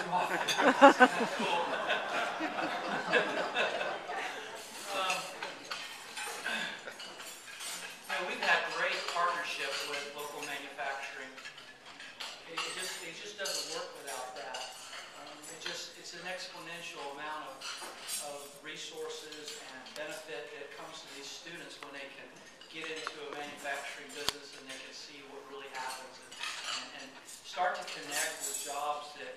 too often. It's kind of cool. We've had great partnership with local manufacturing. It just doesn't work without that. It's an exponential amount of resources and benefit that comes to these students when they can get into a manufacturing business and they can see what really happens and start to connect with jobs that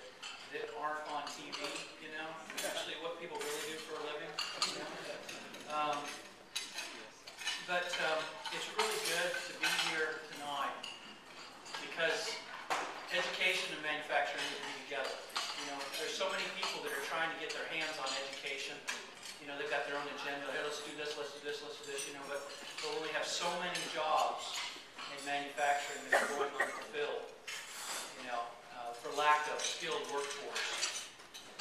aren't on TV, you know, actually what people really do for a living. You know? But it's really good to be here tonight because education and manufacturing need to be together. You know, there's so many people that are trying to get their hands on education. You know, they've got their own agenda. Hey, let's do this, let's do this, let's do this, you know, but we only have so many jobs in manufacturing that are going unfulfilled, you know, for lack of skilled workforce.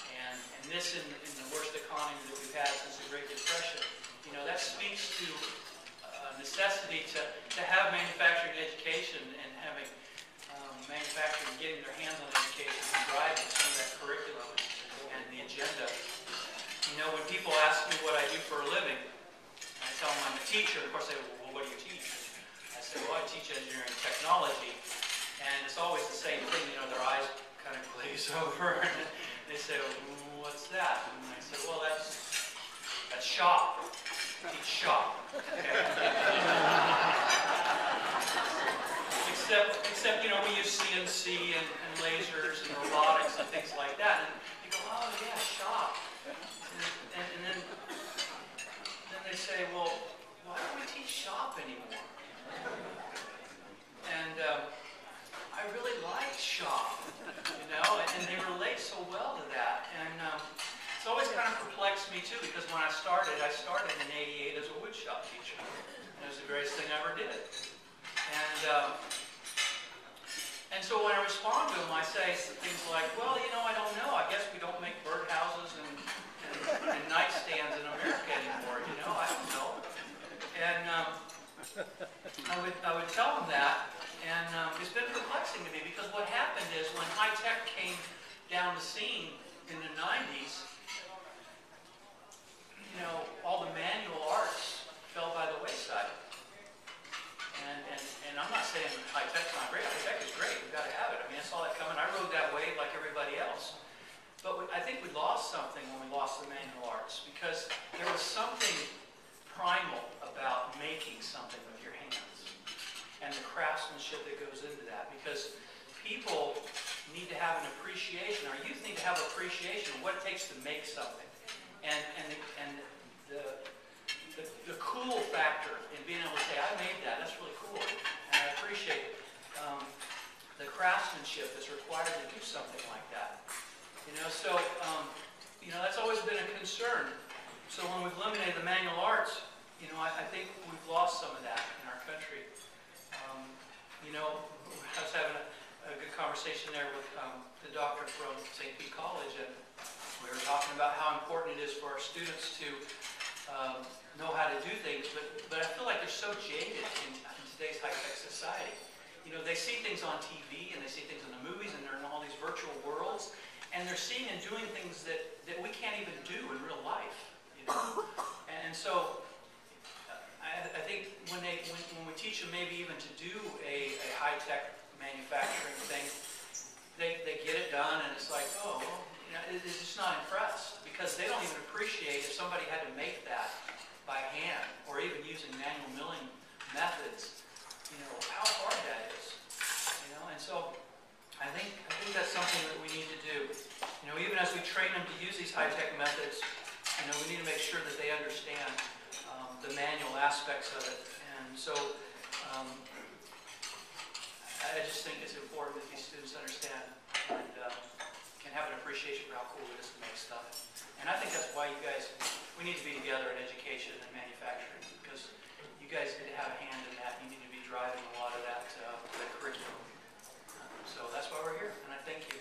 And this in the worst economy that we've had since the Great Depression, you know, that speaks to necessity to have manufacturing education and having manufacturing getting their hands on education and driving some of that curriculum and the agenda. You know, when people ask me what I do for a living, I tell them I'm a teacher. Of course, they say, well, what do you teach? I say, well, I teach engineering and technology. And it's always the same thing. You know, their eyes kind of glaze over. And they say, well, what's that? And I say, well, that's shop. Teach shop. Okay. Except, you know, we use CNC and lasers and robotics and things like that. And you go, oh, yeah, shop. And then they say, well, why don't we teach shop anymore? And I really like shop, you know, and they relate so well to that. And it's always kind of perplexed me, too, because when I started in '88 as a woodshop teacher. And it was the greatest thing I ever did. And so when I respond to them, I say things like, well, you know, I don't know. I guess we don't make birdhouses and nightstands in America anymore, you know. I don't know. And I would tell them that, and it's been perplexing to me because what happened is when high tech came down the scene in the '90s, you know, all the manual arts fell by the wayside. And I'm not saying high tech's not great. High tech is great. We've got to have it. I mean, I saw that coming. I rode that wave like everybody else. But I think we lost something when we lost the manual arts because there was something primal about making something with your hands and the craftsmanship that goes into that because people need to have an appreciation. Our youth need to have appreciation of what it takes to make something. And the cool factor in being able to say, I made that, that's really cool. And I appreciate the craftsmanship that's required to do something like that. You know, so, you know, that's always been a concern. So when we've eliminated the manual arts, you know, I think we've lost some of that in our country. You know, I was having a good conversation there with the doctor from St. Pete College, and we were talking about how important it is for our students to know how to do things, but I feel like they're so jaded in today's high-tech society. You know, they see things on TV and they see things in the movies and they're in all these virtual worlds, and they're seeing and doing things that we can't even do in real life. You know? And so I think when we teach them maybe even to do a high-tech manufacturing thing, they get it done and it's like, oh, well, you know, they're just not impressed because they don't even appreciate if somebody had to make that by hand or even using manual milling methods, you know, how hard that is. You know, and so I think that's something that we need to do. You know, even as we train them to use these high-tech methods, you know, we need to make sure that they understand the manual aspects of it. And so I just think it's important that these students understand and can have an appreciation for how cool it is to make stuff. And I think that's why we need to be together in education and manufacturing, because you guys need to have a hand in that. You need to be driving a lot of that curriculum. So that's why we're here, and I thank you.